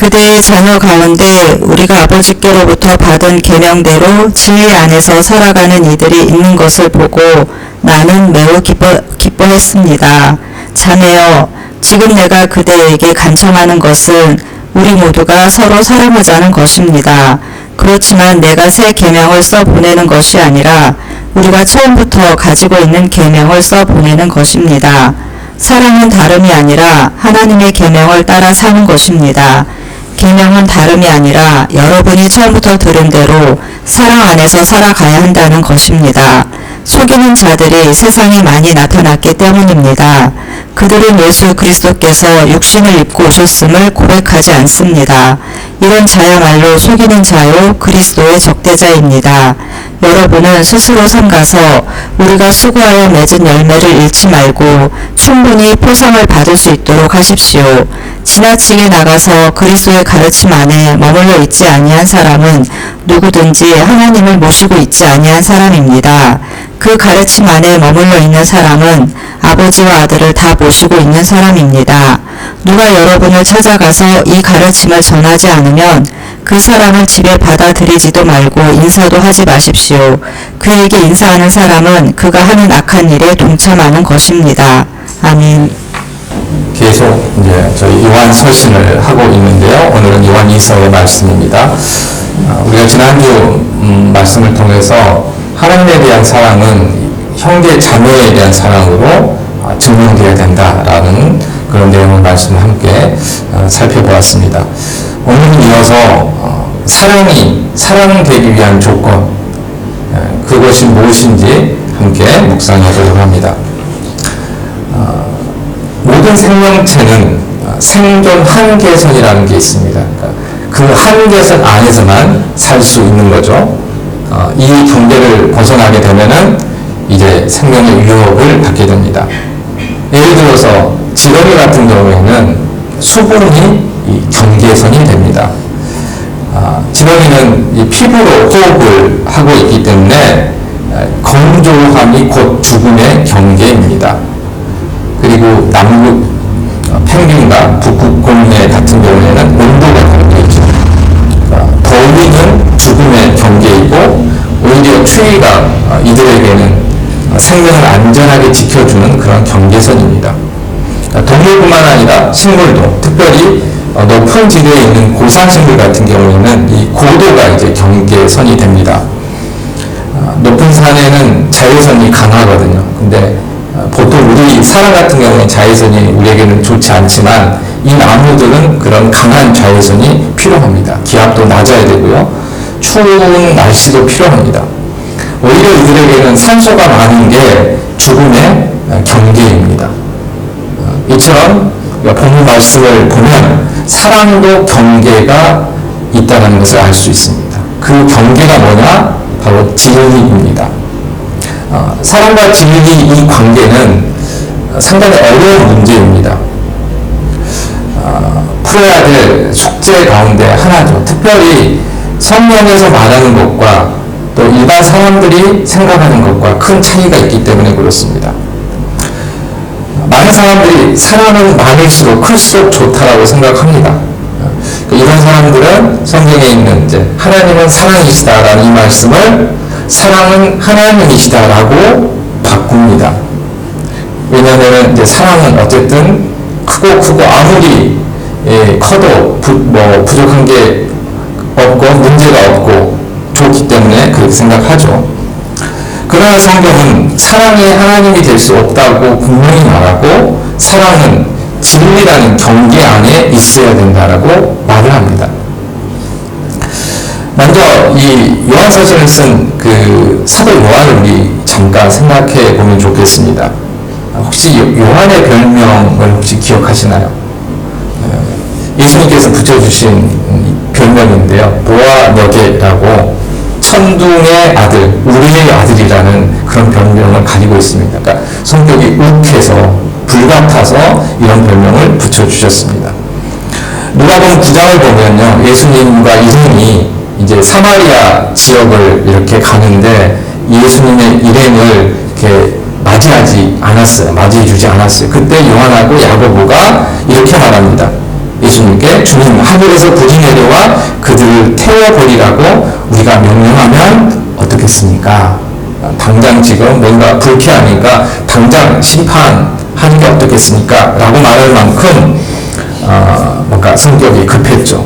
그대의 자녀 가운데 우리가 아버지께로부터 받은 계명대로 진리 안에서 살아가는 이들이 있는 것을 보고 나는 매우 기뻐했습니다. 자매여, 지금 내가 그대에게 간청하는 것은 우리 모두가 서로 사랑하자는 것입니다. 그렇지만 내가 새 계명을 써보내는 것이 아니라 우리가 처음부터 가지고 있는 계명을 써보내는 것입니다. 사랑은 다름이 아니라 하나님의 계명을 따라 사는 것입니다. 계명은 다름이 아니라 여러분이 처음부터 들은 대로 사랑 안에서 살아가야 한다는 것입니다. 속이는 자들이 세상에 많이 나타났기 때문입니다. 그들은 예수 그리스도께서 육신을 입고 오셨음을 고백하지 않습니다. 이런 자야말로 속이는 자요 그리스도의 적대자입니다. 여러분은 스스로 삼가서 우리가 수고하여 맺은 열매를 잃지 말고 충분히 포상을 받을 수 있도록 하십시오. 지나치게 나가서 그리스도의 가르침 안에 머물러 있지 아니한 사람은 누구든지 하나님을 모시고 있지 아니한 사람입니다. 그 가르침 안에 머물러 있는 사람은 아버지와 아들을 다 모시고 있는 사람입니다. 누가 여러분을 찾아가서 이 가르침을 전하지 않으면 그 사람을 집에 받아들이지도 말고 인사도 하지 마십시오. 그에게 인사하는 사람은 그가 하는 악한 일에 동참하는 것입니다. 아멘. 계속 이제 저희 요한 서신을 하고 있는데요. 오늘은 요한 2서의 말씀입니다. 우리가 지난주 말씀을 통해서 하나님에 대한 사랑은 형제 자매에 대한 사랑으로 증명되어야 된다라는 그런 내용의 말씀을 함께 살펴보았습니다. 오늘은 이어서 사랑이 사랑되기 위한 조건, 그것이 무엇인지 함께 묵상해보려고 합니다. 모든 생명체는 생존 한계선이라는 게 있습니다. 그 한계선 안에서만 살 수 있는 거죠. 이 경계를 벗어나게 되면은 이제 생명의 위협을 받게 됩니다. 예를 들어서 지렁이 같은 경우에는 수분이 이 경계선이 됩니다. 지렁이는 이 피부로 호흡을 하고 있기 때문에 건조함이 곧 죽음의 경계입니다. 그리고 남극 펭귄과 북극 곰매 같은 경우에는 온도가 경계이죠. 더위는 죽음의 경계이고 오히려 추위가 이들에게는 생명을 안전하게 지켜주는 그런 경계선입니다. 동물뿐만 아니라 식물도, 특별히 높은 지대에 있는 고산식물 같은 경우에는 이 고도가 이제 경계선이 됩니다. 높은 산에는 자외선이 강하거든요. 근데 보통 우리 사람 같은 경우는 자외선이 우리에게는 좋지 않지만 이 나무들은 그런 강한 자외선이 필요합니다. 기압도 낮아야 되고요. 추운 날씨도 필요합니다. 오히려 이들에게는 산소가 많은 게 죽음의 경계입니다. 이처럼 본문 말씀을 보면 사랑도 경계가 있다는 것을 알 수 있습니다. 그 경계가 뭐냐? 바로 진리입니다. 사랑과 진리 이 관계는 상당히 어려운 문제입니다. 풀어야 될 숙제 가운데 하나죠. 특별히 성경에서 말하는 것과 또 일반 사람들이 생각하는 것과 큰 차이가 있기 때문에 그렇습니다. 많은 사람들이 사랑은 많을수록 클수록 좋다라고 생각합니다. 이런 사람들은 성경에 있는 이제 하나님은 사랑이시다라는 이 말씀을 사랑은 하나님이시다라고 바꿉니다. 왜냐하면 이제 사랑은 어쨌든 크고 아무리 커도 부족한 게 없고 문제가 없고 좋기 때문에 그렇게 생각하죠. 그러나 성경은 사랑이 하나님이 될 수 없다고 분명히 말하고 사랑은 진리라는 경계 안에 있어야 된다라고 말을 합니다. 먼저 이 요한서신을 쓴 그 사도 요한을 우리 잠깐 생각해 보면 좋겠습니다. 혹시 요한의 별명을 혹시 기억하시나요? 예수님께서 붙여주신 별명인데요. 보아너게라고 천둥의 아들, 우리의 아들이라는 그런 별명을 가지고 있습니다. 그러니까 성격이 욱해서 불같아서 이런 별명을 붙여주셨습니다. 누가복음 9장을 보면요, 예수님과 이름이 이제 사마리아 지역을 이렇게 가는데 예수님의 일행을 이렇게 맞이해주지 않았어요. 그때 요한하고 야고보가 이렇게 말합니다. 예수님께 주님 하늘에서 불이 내려와 그들을 태워버리라고 우리가 명령하면 어떻겠습니까? 당장 지금 뭔가 불쾌하니까 당장 심판하는 게 어떻겠습니까? 라고 말할 만큼 뭔가 성격이 급했죠.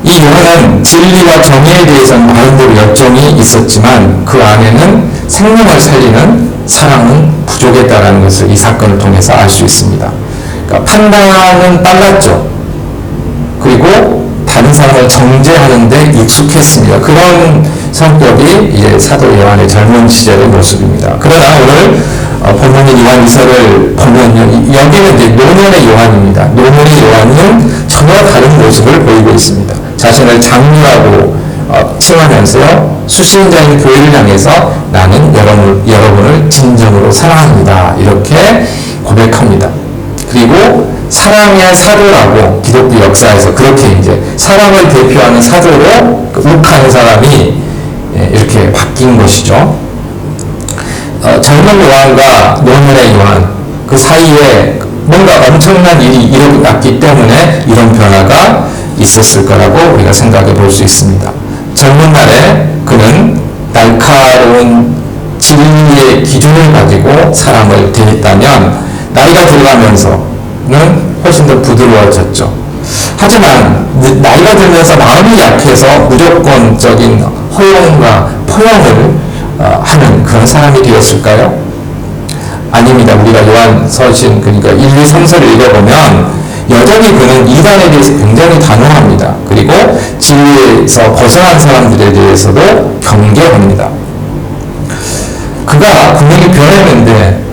이 요한은 진리와 정의에 대해서는 나름대로 열정이 있었지만 그 안에는 생명을 살리는 사랑은 부족했다는 것을 이 사건을 통해서 알 수 있습니다. 그러니까 판단은 빨랐죠. 그리고 다른 사람을 정죄하는 데 익숙했습니다. 그런 성격이 이제 사도 요한의 젊은 시절의 모습입니다. 그러나 오늘 본문인 요한 2서를 보면 여기는 이제 노년의 요한입니다. 노년의 요한은 전혀 다른 모습을 보이고 있습니다. 자신을 장로라고 칭하면서요, 수신자인 교회를 향해서 나는 여러분을 진정으로 사랑합니다. 이렇게 고백합니다. 그리고 사랑의 사도라고 기독교 역사에서 그렇게 이제 사랑을 대표하는 사도로 욱하는 사람이 이렇게 바뀐 것이죠. 젊은 요한과 노년의 요한 그 사이에 뭔가 엄청난 일이 일어났기 때문에 이런 변화가 있었을 거라고 우리가 생각해 볼 수 있습니다. 젊은 날에 그는 날카로운 진리의 기준을 가지고 사람을 대했다면 나이가 들어가면서는 훨씬 더 부드러워졌죠. 하지만 나이가 들면서 마음이 약해서 무조건적인 허용과 포용을 하는 그런 사람이 되었을까요? 아닙니다. 우리가 요한 서신 그러니까 1, 2, 3서를 읽어보면 여전히 그는 이단에 대해서 굉장히 단호합니다. 그리고 진리에서 벗어난 사람들에 대해서도 경계합니다. 그가 분명히 변했는데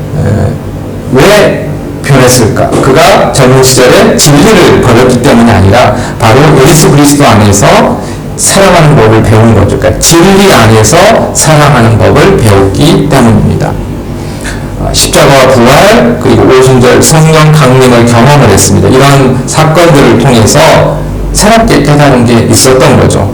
왜 변했을까? 그가 젊은 시절에 진리를 버렸기 때문이 아니라 바로 예수 그리스도 안에서 사랑하는 법을 배운 거죠. 그러니까 진리 안에서 사랑하는 법을 배웠기 때문입니다. 십자가와 부활 그리고 오순절 성령 강림을 경험을 했습니다. 이런 사건들을 통해서 새롭게 깨달은 게 있었던 거죠.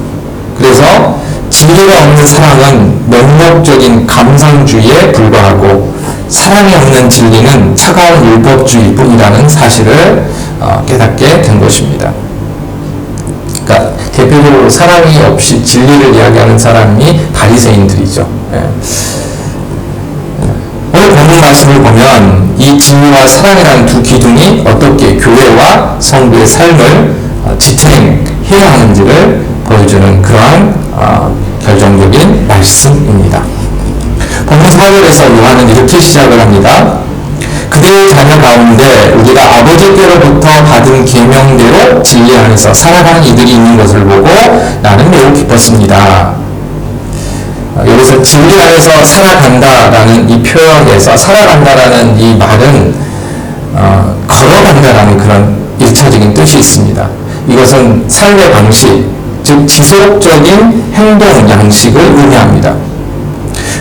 그래서 진리가 없는 사랑은 맹목적인 감상주의에 불과하고 사랑이 없는 진리는 차가운 율법주의 뿐이라는 사실을 깨닫게 된 것입니다. 그러니까 대표적으로 사랑이 없이 진리를 이야기하는 사람이 바리새인들이죠. 오늘 본문 말씀을 보면 이 진리와 사랑이라는 두 기둥이 어떻게 교회와 성도의 삶을 지탱해야 하는지를 보여주는 그러한 결정적인 말씀입니다. 본문 4절에서 요한은 이렇게 시작을 합니다. 그들의 자녀 가운데 우리가 아버지께로부터 받은 계명대로 진리 안에서 살아가는 이들이 있는 것을 보고 나는 매우 기뻤습니다. 여기서 진리 안에서 살아간다라는 이 표현에서 살아간다라는 이 말은 걸어간다라는 그런 일차적인 뜻이 있습니다. 이것은 삶의 방식, 즉 지속적인 행동 양식을 의미합니다.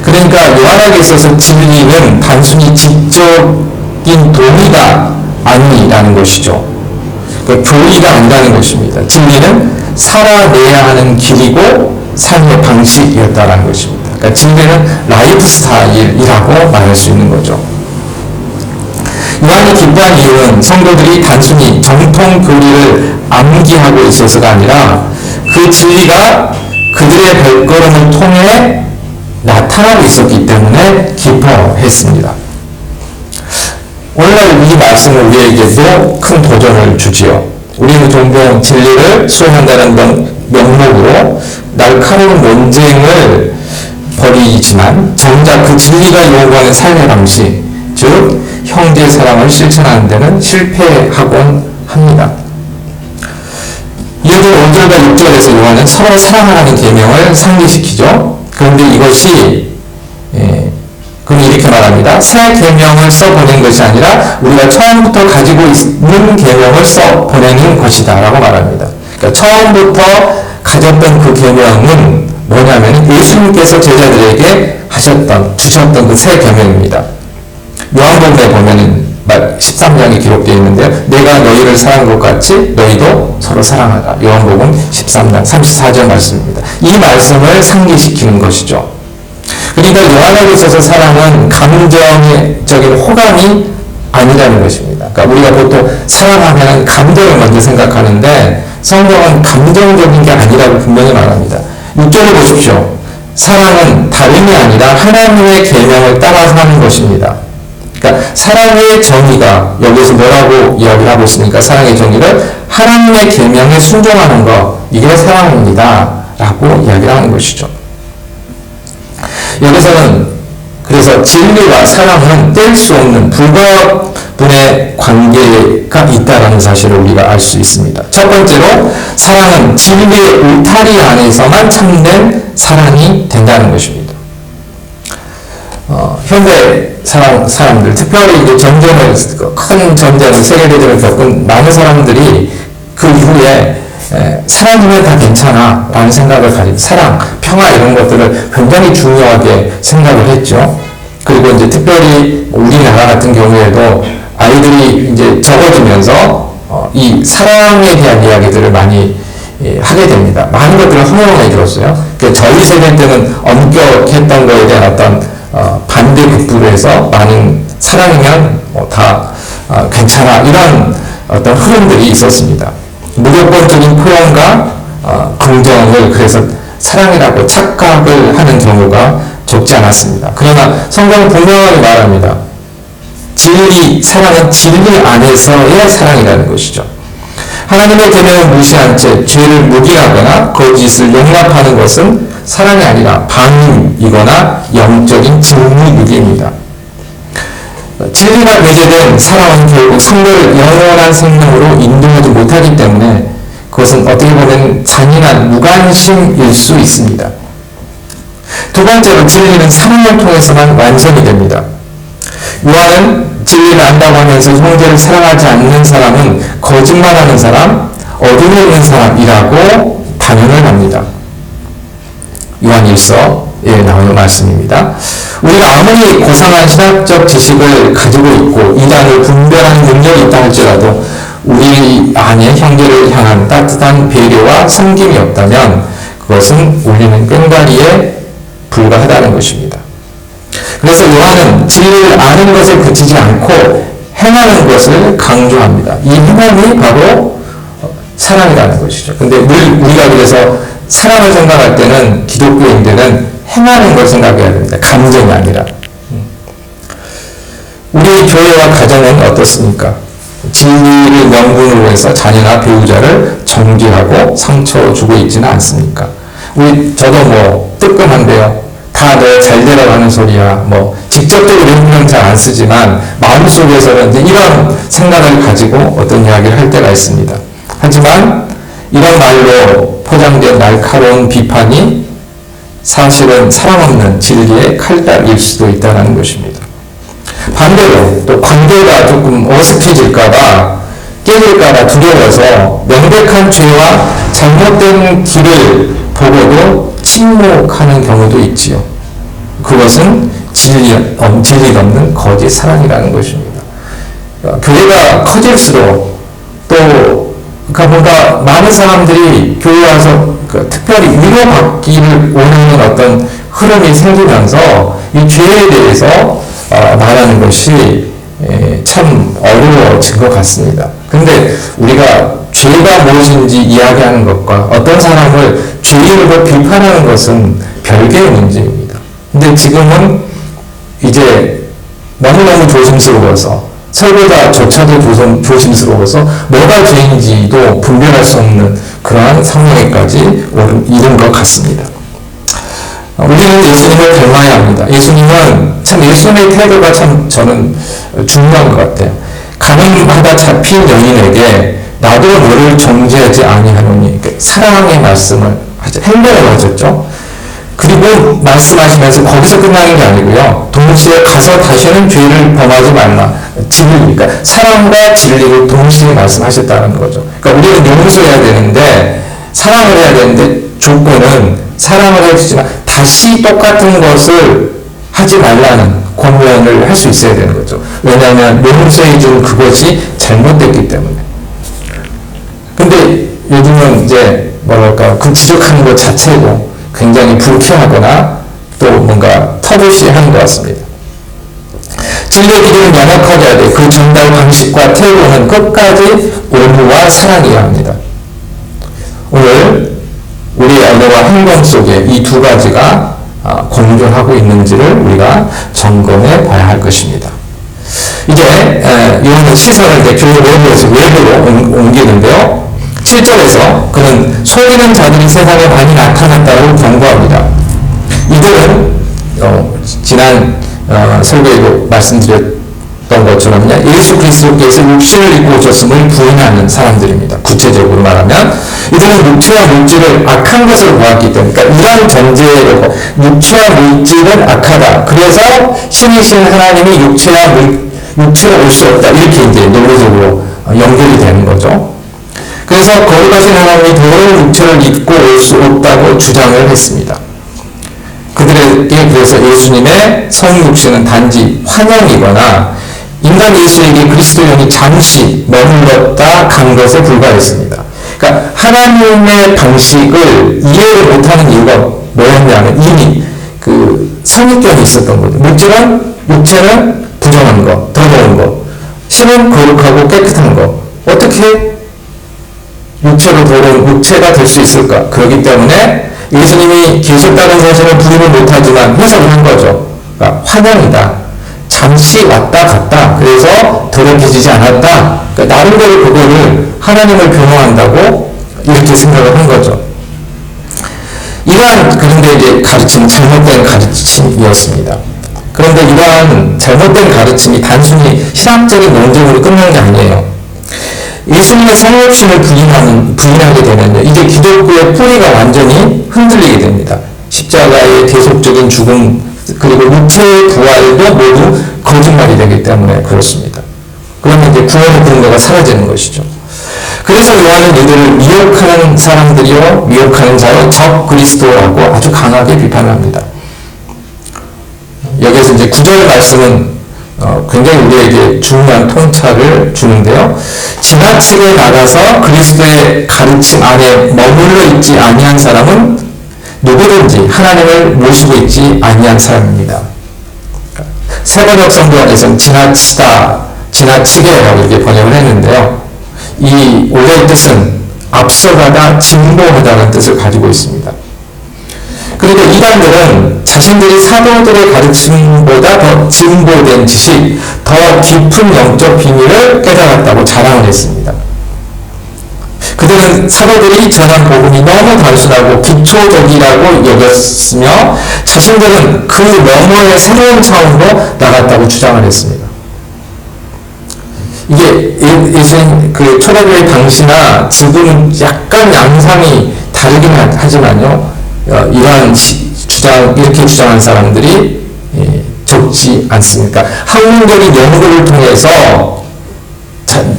그러니까 요한에게 있어서 진리는 단순히 지적인 도리가 아니라는 것이죠. 그러니까 교리가 아니라는 것입니다. 진리는 살아내야 하는 길이고 삶의 방식이었다는 것입니다. 그러니까 진리는 라이프 스타일이라고 말할 수 있는 거죠. 요한이 기뻐한 이유는 성도들이 단순히 정통 교리를 암기하고 있어서가 아니라 그 진리가 그들의 발걸음을 통해 나타나고 있었기 때문에 기뻐했습니다. 오늘날 이 말씀은 우리에게도 큰 도전을 주지요. 우리는 종종 진리를 수행한다는 명목으로 날카로운 논쟁을 벌이지만 정작 그 진리가 요구하는 삶의 방식, 즉 형제의 사랑을 실천하는 데는 실패하곤 합니다. 이어진 5절과 6절에서 요한은 서로 사랑하라는 계명을 상기시키죠. 그런데 이것이 그럼 이렇게 말합니다. 새 계명을 써보낸 것이 아니라 우리가 처음부터 가지고 있는 계명을 써보내는 것이다 라고 말합니다. 그러니까 처음부터 가졌던 그 계명은 뭐냐면 예수님께서 제자들에게 주셨던 그 새 계명입니다. 요한복음에 보면은 13장에 기록되어 있는데요. 내가 너희를 사랑한 것 같이 너희도 서로 사랑하라. 요한복음 13장 34절 말씀입니다. 이 말씀을 상기시키는 것이죠. 그러니까 요한에게 있어서 사랑은 감정적인 호감이 아니라는 것입니다. 그러니까 우리가 보통 사랑하면 감정을 먼저 생각하는데 성경은 감정적인 게 아니라고 분명히 말합니다. 6절을 보십시오. 사랑은 다름이 아니라 하나님의 계명을 따라서 하는 것입니다. 그러니까 사랑의 정의가 여기서 뭐라고 이야기를 하고 있습니까? 사랑의 정의를 하나님의 계명에 순종하는 것, 이게 사랑입니다 라고 이야기를 하는 것이죠. 여기서는 그래서 진리와 사랑은 뗄 수 없는 불가분의 관계가 있다는 사실을 우리가 알 수 있습니다. 첫 번째로 사랑은 진리의 울타리 안에서만 참된 사랑이 된다는 것입니다. 현대 사람들, 특별히 이제 큰 전쟁을, 세계대전을 겪은 많은 사람들이 그 이후에 사랑이면 다 괜찮아 라는 생각을 가지고 사랑, 평화 이런 것들을 굉장히 중요하게 생각을 했죠. 그리고 이제 특별히 우리나라 같은 경우에도 아이들이 이제 적어지면서 이 사랑에 대한 이야기들을 많이 하게 됩니다. 많은 것들을 허용해 들었어요. 저희 세대 때는 엄격했던 거에 대한 어떤 반대 극부를 해서 많은 사랑이면 다 괜찮아 이런 어떤 흐름들이 있었습니다. 무조건적인 표현과 긍정을 그래서 사랑이라고 착각을 하는 경우가 적지 않았습니다. 그러나 성경은 분명히 말합니다. 사랑은 진리 안에서의 사랑이라는 것이죠. 하나님의 계명을 무시한 채 죄를 묵인하거나 거짓을 용납하는 것은 사랑이 아니라 방임이거나 영적인 직무유기입니다. 진리가 배제된 사랑은 결국 성도를 영원한 생명으로 인도하지 못하기 때문에 그것은 어떻게 보면 잔인한 무관심일 수 있습니다. 두 번째로 진리는 사랑을 통해서만 완성이 됩니다. 요한은 진리를 안다고 하면서 형제를 사랑하지 않는 사람은 거짓말하는 사람, 어둠에 있는 사람이라고 단언을 합니다. 요한 1서에 나오는 말씀입니다. 우리가 아무리 고상한 신학적 지식을 가지고 있고 이단을 분별하는 능력이 있다 할지라도 우리 안에 형제를 향한 따뜻한 배려와 섬김이 없다면 그것은 울리는 꽹과리에 불과하다는 것입니다. 그래서 요한은 진리를 아는 것에 그치지 않고 행하는 것을 강조합니다. 이 행함이 바로 사랑이라는 것이죠. 근데 늘 우리가 그래서 사랑을 생각할 때는 기독교인들은 행하는 걸 생각해야 됩니다. 감정이 아니라. 우리 교회와 가정은 어떻습니까? 진리를 명분으로 해서 자녀나 배우자를 정죄하고 상처 주고 있지는 않습니까? 저도 뭐 뜨끔한데요. 다 너 잘 되라고 하는 소리야. 뭐 직접적으로 명령 잘 안 쓰지만 마음속에서는 이제 이런 생각을 가지고 어떤 이야기를 할 때가 있습니다. 하지만 이런 말로 포장된 날카로운 비판이 사실은 사랑 없는 진리의 칼날일 수도 있다는 것입니다. 반대로 또 관계가 조금 어색해질까봐 깨질까봐 두려워서 명백한 죄와 잘못된 길을 보고도 침묵하는 경우도 있지요. 그것은 진리 없는 거짓 사랑이라는 것입니다. 교회가 커질수록 또 뭔가 많은 사람들이 교회 와서 특별히 위로받기를 원하는 어떤 흐름이 생기면서 이 죄에 대해서 말하는 것이 참 어려워진 것 같습니다. 근데 우리가 죄가 무엇인지 이야기하는 것과 어떤 사람을 죄인으로 비판하는 것은 별개의 문제입니다. 근데 지금은 이제 너무너무 조심스러워서 설교자조차도 조심스러워서 뭐가 죄인지도 분별할 수 없는 그러한 상황에까지 이른 것 같습니다. 우리는 예수님을 닮아야 합니다. 예수님의 태도가 참 저는 중요한 것 같아요. 가늠하다 잡힌 여인에게 나도 너를 정죄하지 아니하노니 사랑의 말씀을 행동을 하셨죠. 그리고 말씀하시면서 거기서 끝나는 게 아니고요. 동시에 가서 다시는 죄를 범하지 말라. 진리니까 사랑과 진리를 동시에 말씀하셨다는 거죠. 그러니까 우리는 용서해야 되는데 사랑을 해야 되는데 조건은 사랑을 해주지만 다시 똑같은 것을 하지 말라는 권면을 할 수 있어야 되는 거죠. 왜냐하면 용서해준 그것이 잘못됐기 때문에. 근데 요즘은 이제 그 지적하는 것 자체도 굉장히 불쾌하거나 또 뭔가 터부시한 것 같습니다. 진리의 기준은 명확하게 해야 돼. 그 전달 방식과 태도는 끝까지 온유와 사랑이어야 합니다. 오늘 우리 언어와 행동 속에 이 두 가지가 공존하고 있는지를 우리가 점검해 봐야 할 것입니다. 이제 요한은 시선을 교회 외부로 옮기는데요. 7절에서 그는 속이는 자들이 세상에 많이 나타났다고 경고합니다. 이들은 지난 설교에도 말씀드렸던 것처럼요, 예수 그리스도께서 육신을 입고 오셨음을 부인하는 사람들입니다. 구체적으로 말하면 이들은 육체와 물질을 악한 것을 보았기 때문에, 그러니까 이런 전제로 육체와 물질은 악하다, 그래서 신이신 하나님이 육체로 올 수 없다, 이렇게 이제 논리적으로 연결이 되는 거죠. 그래서 거룩하신 하나님이 더러운 육체를 입고 올 수 없다고 주장을 했습니다. 그들에게 그래서 예수님의 성육신은 단지 환영이거나 인간 예수에게 그리스도 영이 잠시 머물렀다 간 것에 불과했습니다. 그러니까 하나님의 방식을 이해를 못하는 이유가 뭐였냐면 이미 그 선입견이 있었던 거죠. 육체는 부정한 거, 더러운 거, 신은 거룩하고 깨끗한 거, 어떻게 육체로 더러운 육체가 될 수 있을까? 그렇기 때문에 예수님이 계셨다는 사실은 부인을 못하지만 해석을 한 거죠. 그러니까 환영이다. 잠시 왔다 갔다. 그래서 더럽혀지지 않았다. 그러니까 나름대로 그거를 하나님을 변호한다고 이렇게 생각을 한 거죠. 그런데 이제 가르침은 잘못된 가르침이었습니다. 그런데 이러한 잘못된 가르침이 단순히 신학적인 논쟁으로 끝나는 게 아니에요. 예수님의 성육신을 부인하게 되면요, 이제 기독교의 뿌리가 완전히 흔들리게 됩니다. 십자가의 계속적인 죽음, 그리고 육체의 부활도 모두 거짓말이 되기 때문에 그렇습니다. 그러면 이제 구원의 근거가 사라지는 것이죠. 그래서 요한은 이들을 미혹하는 사람들이요, 미혹하는 자요, 적 그리스도라고 아주 강하게 비판합니다. 여기에서 이제 9절 말씀은 굉장히 우리에게 중요한 통찰을 주는데요. 지나치게 나가서 그리스도의 가르침 안에 머물러 있지 아니한 사람은 누구든지 하나님을 모시고 있지 아니한 사람입니다. 세번역 성경 안에서는 지나치다, 지나치게라고 이렇게 번역을 했는데요. 이 원래의 뜻은 앞서가다, 진보하다는 뜻을 가지고 있습니다. 그런데 이단들은 자신들이 사도들의 가르침보다 더 진보된 지식, 더 깊은 영적 비밀을 깨달았다고 자랑을 했습니다. 그들은 사도들이 전한 복음이 너무 단순하고 기초적이라고 여겼으며 자신들은 그 너머의 새로운 차원으로 나갔다고 주장을 했습니다. 이게 예전 그 초대교회 당시나 지금 약간 양상이 다르긴 하지만요, 이러한 이렇게 주장한 사람들이 적지 않습니까? 학문적인 연구를 통해서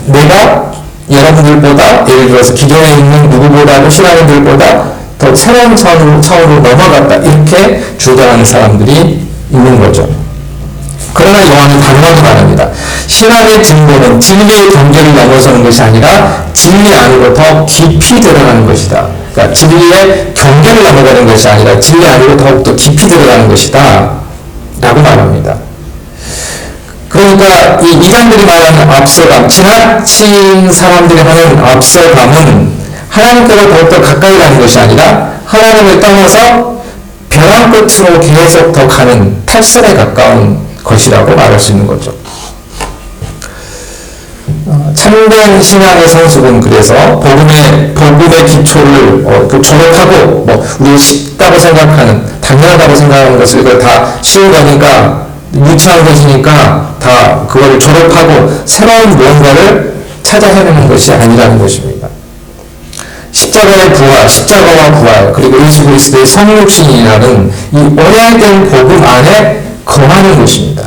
내가 여러분들보다, 예를 들어서 기존에 있는 누구보다도 신앙인들보다 더 새로운 차원으로 넘어갔다, 이렇게 주장하는 사람들이 있는 거죠. 그러나 요한은 단호하게 말합니다. 신앙의 진보는 진리의 경계를 넘어서는 것이 아니라 진리 안으로 더 깊이 들어가는 것이다. 그러니까 진리의 경계를 넘어가는 것이 아니라 진리 안으로 더욱더 깊이 들어가는 것이다 라고 말합니다. 그러니까 이 이단들이 말하는 앞서감, 지나친 사람들이 하는 앞서감은 하나님께로 더욱더 가까이 가는 것이 아니라 하나님을 떠나서 벼랑 끝으로 계속 더 가는 탈선에 가까운 것이라고 말할 수 있는 거죠. 참된 신앙의 성숙은 그래서 복음의 기초를 졸업하고, 우리가 쉽다고 생각하는, 당연하다고 생각하는 것을 이걸 다 쉬운 거니까, 유치한 것이니까 다 그걸 졸업하고 새로운 무언가를 찾아 헤매는 것이 아니라는 것입니다. 십자가와 부활, 그리고 예수 그리스도의 성육신이라는 이 오래된 복음 안에 거하는 것입니다.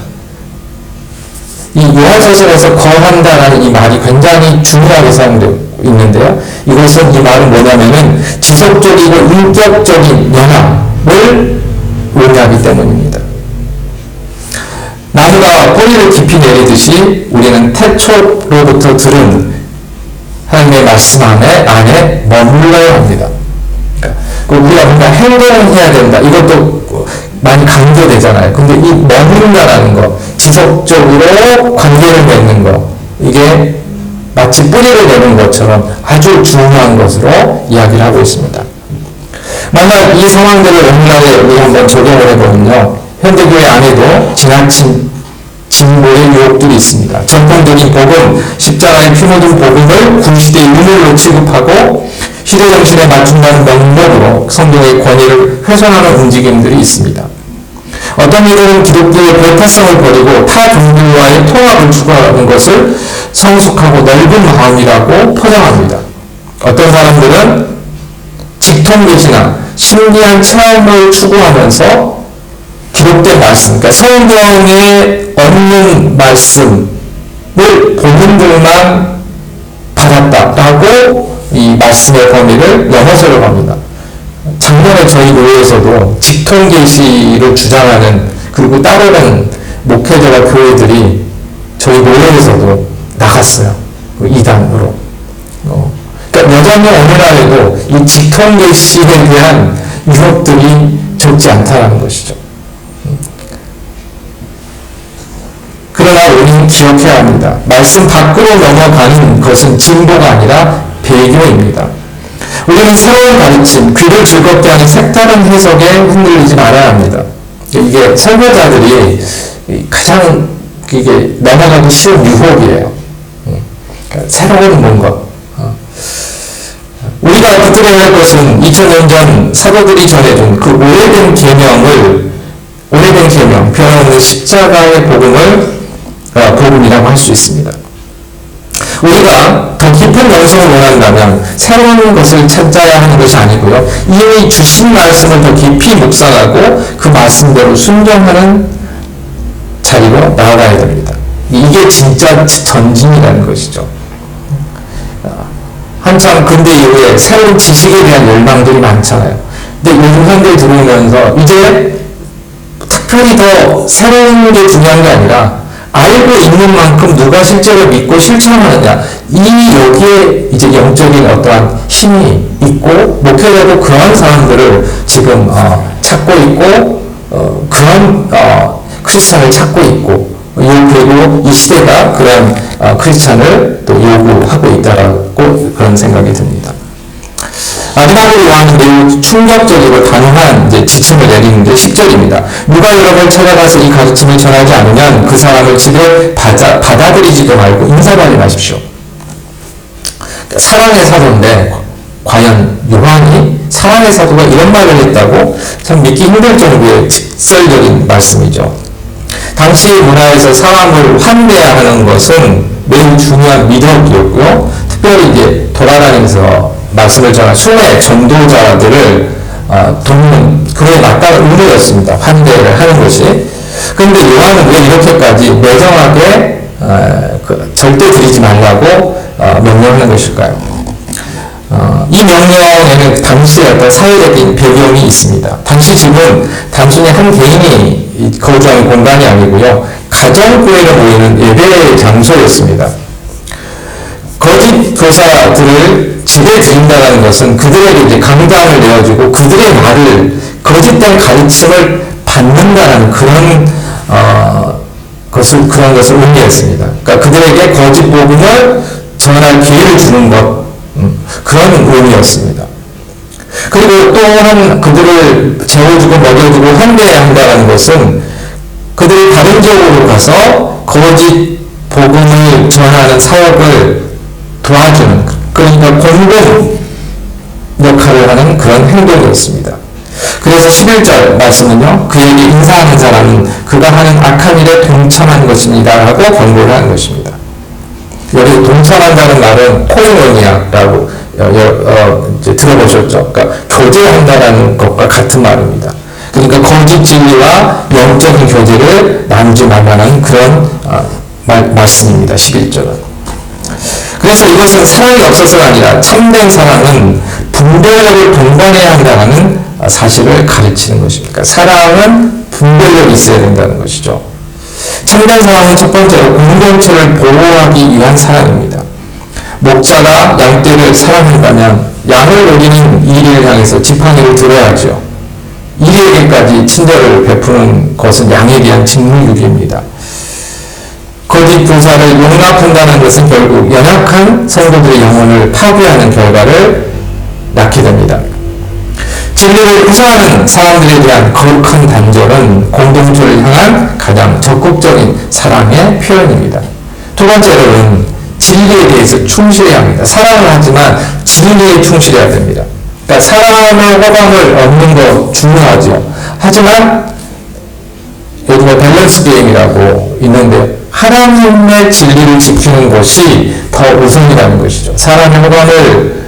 이 요한서신에서 거한다라는 이 말이 굉장히 중요하게 사용되고 있는데요. 이 말은 뭐냐면은 지속적이고 인격적인 연합을 의미하기 때문입니다. 나무가 뿌리를 깊이 내리듯이 우리는 태초로부터 들은 하나님의 말씀 안에 머물러야 합니다. 우리가 뭔가 행동을 해야 된다, 이것도 많이 강조되잖아요. 근데 이 머물러라는 거, 지속적으로 관계를 맺는 것, 이게 마치 뿌리를 내는 것처럼 아주 중요한 것으로 이야기를 하고 있습니다. 만약 이 상황들을 오늘날에 우리 한번 적용을 해보면요, 현대교회 안에도 지나친 진보의 유혹들이 있습니다. 전통적인 복음, 십자가의 피 묻은 복음을 구시대의 유물로 취급하고 시대정신에 맞춘다는 명목으로 성경의 권위를 훼손하는 움직임들이 있습니다. 어떤 이들은 기독교의 배타성을 버리고 타 종교와의 통합을 추구하는 것을 성숙하고 넓은 마음이라고 포장합니다. 어떤 사람들은 직통계시나 신비한 체험을 추구하면서 기록된 말씀, 그러니까 성경에 없는 말씀을 본인들만 받았다라고 이 말씀의 범위를 넘어서려고 합니다. 작년에 저희 교회에서도 직통계시를 주장하는 그리고 따르는 목회자와 교회들이 저희 교회에서도 나갔어요. 그 이단으로. 그러니까 여전히 오늘날에도 이 직통계시에 대한 유혹들이 적지 않다는 것이죠. 그러나 우리는 기억해야 합니다. 말씀 밖으로 넘어가는 것은 진보가 아니라 배교입니다. 우리는 새로운 가르침, 귀를 즐겁게 하는 색다른 해석에 흔들리지 말아야 합니다. 이게 설교자들이 가장 이게 넘어가기 쉬운 유혹이에요. 그러니까 새로운 뭔가. 우리가 붙들어야 할 것은 2000년 전 사도들이 전해준 그 오래된 계명, 변함없는 십자가의 복음이라고 할 수 있습니다. 우리가 더 깊은 영성을 원한다면 새로운 것을 찾아야 하는 것이 아니고요. 이미 주신 말씀을 더 깊이 묵상하고 그 말씀대로 순종하는 자리로 나아가야 됩니다. 이게 진짜 전진이라는 것이죠. 한참 근대 이후에 새로운 지식에 대한 열망들이 많잖아요. 근데 요즘 현대에 들어오면서 이제 특별히 더 새로운 게 중요한 게 아니라 알고 있는 만큼 누가 실제로 믿고 실천하느냐, 이미 여기에 이제 영적인 어떠한 힘이 있고 목회자도 그런 사람들을 지금 찾고 있고 그런 크리스찬을 찾고 있고, 그리고 이 시대가 그런 크리스찬을 또 요구하고 있다라고 그런 생각이 듭니다. 마지막으로 요한은 매우 충격적이고 단호한 지침을 내리는 게 10절입니다. 누가 여러분을 찾아가서 이 가르침을 전하지 않으면 그 사람을 집에 받아들이지도 말고 인사하지 마십시오. 사랑의 사도인데 과연 요한이 사랑의 사도가 이런 말을 했다고 참 믿기 힘들 정도의 직설적인 말씀이죠. 당시 문화에서 사람을 환대해야 하는 것은 매우 중요한 미덕이었고요. 특별히 이제 돌아다니면서 말씀을 전한 순회 전도자들을 돕는 그에 마땅한 의무였습니다. 환대를 하는 것이. 그런데 요한은 왜 이렇게까지 매정하게 절대 드리지 말라고 명령하는 것일까요? 이 명령에는 당시의 어떤 사회적인 배경이 있습니다. 당시 집은 단순히 한 개인이 거주하는 공간이 아니고요, 가정교회가 모이는 예배 장소였습니다. 거짓 교사들을 집에 들인다는 것은 그들에게 이제 강당을 내어주고 그들의 말을, 거짓된 가르침을 받는다는 그런 것을 의미했습니다. 그러니까 그들에게 거짓 복음을 전할 기회를 주는 것, 그런 의미였습니다. 그리고 또한 그들을 재워주고 먹여주고 환대해야 한다는 것은 그들이 다른 지역으로 가서 거짓 복음을 전하는 사역을 도와주는, 그러니까 공동 역할을 하는 그런 행동이었습니다. 그래서 11절 말씀은요, 그에게 인사하는 사람은 그가 하는 악한 일에 동참한 것입니다 라고 경고를 하는 것입니다. 여기 동참한다는 말은 코이노니아라고 이제 들어보셨죠? 그러니까 교제한다는 것과 같은 말입니다. 그러니까 거짓 진리와 영적인 교제를 나누지 말라는 그런 말씀입니다. 11절은. 그래서 이것은 사랑이 없어서가 아니라 참된 사랑은 분별력을 동반해야 한다는 사실을 가르치는 것입니다. 사랑은 분별력이 있어야 된다는 것이죠. 참된 사랑은 첫 번째로 공동체를 보호하기 위한 사랑입니다. 목자가 양떼를 사랑한다면 양을 노리는 이리를 향해서 지팡이를 들어야죠. 이리에게까지 친절을 베푸는 것은 양에 대한 직무유기입니다. 거짓 교사를 용납한다는 것은 결국 연약한 성도들의 영혼을 파괴하는 결과를 낳게 됩니다. 진리를 구사하는 사람들에 대한 거룩한 단절은 공동체를 향한 가장 적극적인 사랑의 표현입니다. 두 번째로는 진리에 대해서 충실해야 합니다. 사랑을 하지만 진리에 충실해야 됩니다. 그러니까 사람의 호감을 얻는 거 중요하죠. 하지만 여기 밸런스 게임이라고 있는데 하나님의 진리를 지키는 것이 더 우선이라는 것이죠. 사람의 호감을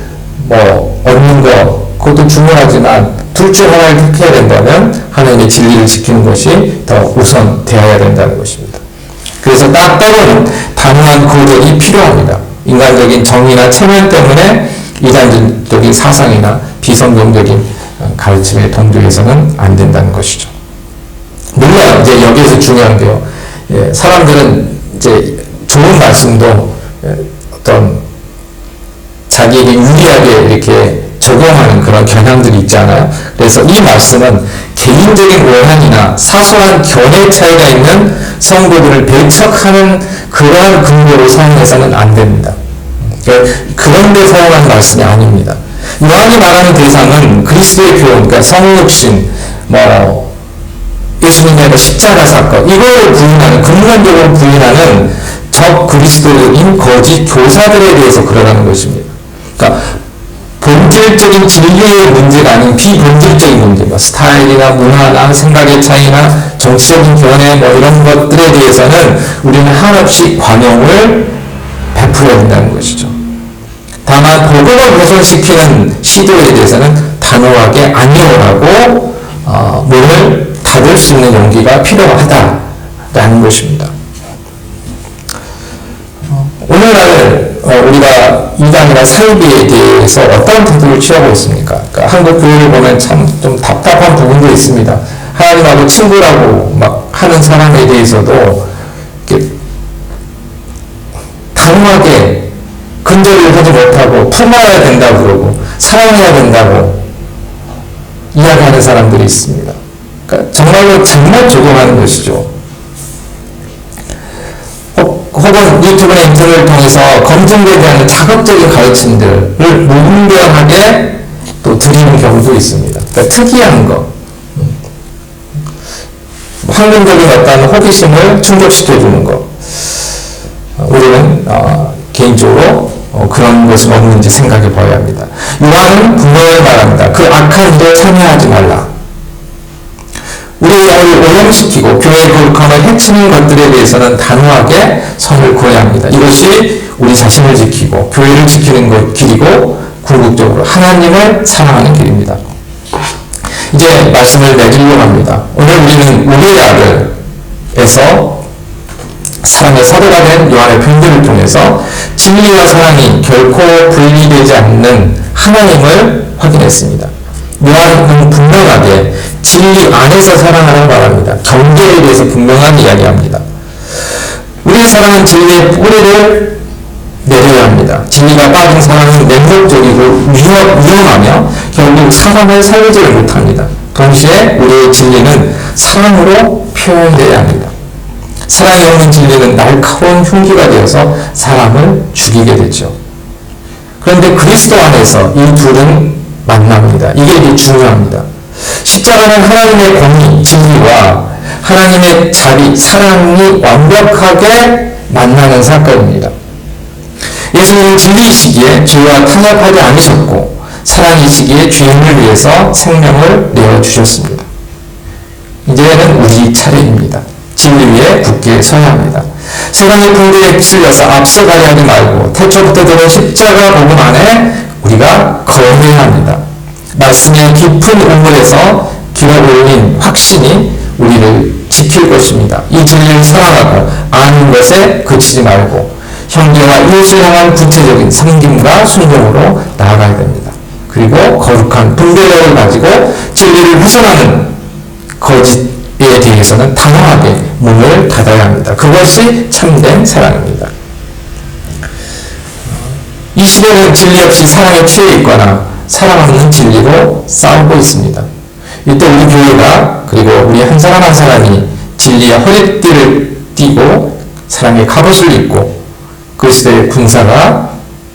얻는 거 그것도 중요하지만 둘 중 하나를 택해야 된다면 하나님의 진리를 지키는 것이 더 우선되어야 된다는 것입니다. 그래서 때로는 단호한 거절이 필요합니다. 인간적인 정의나 체면 때문에 이단적인 사상이나 비성경적인 가르침에 동조해서는 안 된다는 것이죠. 물론 이제 여기에서 중요한 게요. 사람들은 이제 좋은 말씀도 어떤 자기에게 유리하게 이렇게 적용하는 그런 경향들이 있잖아요. 그래서 이 말씀은 개인적인 원한이나 사소한 견해 차이가 있는 성도들을 배척하는 그러한 근거로 사용해서는 안 됩니다. 그런 데 사용하는 말씀이 아닙니다. 요한이 말하는 대상은 그리스도의 교훈, 그러니까 성육신, 예수님의 십자가 사건, 이거를 부인하는, 근본적으로 부인하는 적 그리스도인 거짓 교사들에 대해서 그러라는 것입니다. 그러니까 본질적인 진리의 문제가 아닌 비본질적인 문제, 스타일이나 문화나 생각의 차이나 정치적인 견해 이런 것들에 대해서는 우리는 한없이 관용을 베풀어야 된다는 것이죠. 다만 복음을 훼손시키는 시도에 대해서는 단호하게 아니오라고 문을 닫을 수 있는 용기가 필요하다라는 것입니다. 오늘날 우리가 이단이나 사이비에 대해서 어떤 태도를 취하고 있습니까? 그러니까 한국 교회를 보면 참 좀 답답한 부분도 있습니다. 하나님하고 친구라고 막 하는 사람에 대해서도 이렇게 단호하게 근절을 하지 못하고 품어야 된다고 그러고 사랑해야 된다고 이야기하는 사람들이 있습니다. 그러니까 정말로 잘못 적용하는 것이죠. 혹은 유튜브나 인터넷을 통해서 검증되지 않은 자극적인 가르침들을 무분별하게 또 드리는 경우도 있습니다. 그러니까 특이한 거, 환경적인 어떤 호기심을 충족시켜주는 거, 우리는 개인적으로 그런 것이 없는지 생각해 봐야 합니다. 요한은 분명히 말합니다. 그 악한 일에 참여하지 말라. 우리의 영을 오염시키고 교회의 거룩함을 해치는 것들에 대해서는 단호하게 선을 그어야 합니다. 이것이 우리 자신을 지키고 교회를 지키는 길이고 궁극적으로 하나님을 사랑하는 길입니다. 이제 말씀을 맺으려고 합니다. 오늘 우리는 우리의 아들에서 사랑의 사도가 된 요한의 편지를 통해서 진리와 사랑이 결코 분리되지 않는 하나님을 확인했습니다. 요한은 분명하게 진리 안에서 사랑하라고 말합니다. 경계에 대해서 분명한 이야기합니다. 우리의 사랑은 진리의 뿌리를 내려야 합니다. 진리가 빠진 사랑은 맹목적이고 위험하며 결국 사람을 살리지를 못합니다. 동시에 우리의 진리는 사랑으로 표현되어야 합니다. 사랑이 없는 진리는 날카로운 흉기가 되어서 사람을 죽이게 되죠. 그런데 그리스도 안에서 이 둘은 만납니다. 이게 중요합니다. 십자가는 하나님의 공의, 진리와 하나님의 자비, 사랑이 완벽하게 만나는 사건입니다. 예수님은 진리이시기에 죄와 타협하지 않으셨고 사랑이시기에 죄인을 위해서 생명을 내어주셨습니다. 이제는 우리 차례입니다. 진리 위에 굳게 서야 합니다. 세상의 풍대에 휩쓸려서 앞서가려 하지 말고 태초부터 들은 십자가 복음 안에 우리가 거해야 합니다. 말씀의 깊은 우물에서 길어올린 확신이 우리를 지킬 것입니다. 이 진리를 사랑하고 아는 것에 그치지 말고 형제와 이웃을 향한 구체적인 섬김과 순종으로 나아가야 됩니다. 그리고 거룩한 분별력을 가지고 진리를 훼손하는 거짓에 대해서는 단호하게 문을 닫아야 합니다. 그것이 참된 사랑입니다. 이 시대는 진리 없이 사랑에 취해 있거나 사랑 없는 진리로 싸우고 있습니다. 이때 우리 교회가 그리고 우리 한 사람 한 사람이 진리의 허리띠를 띠고 사랑의 갑옷을 입고 그 시대의 군사가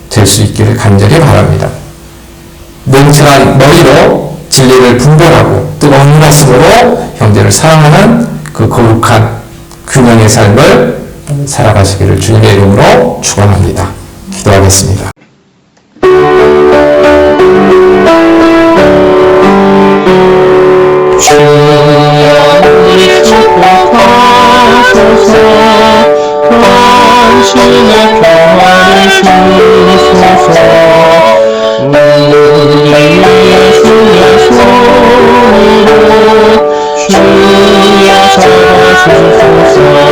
될 수 있기를 간절히 바랍니다. 냉철한 머리로 진리를 분별하고 뜨거운 가슴으로 형제를 사랑하는 그 거룩한 균형의 삶을 살아가시기를 주님의 이름으로 축원합니다. 기도하겠습니다. 주여 우리 축복하소서. 당신의 평화를 주소서. 우리 예수의 손으로 주여 잡아주소서.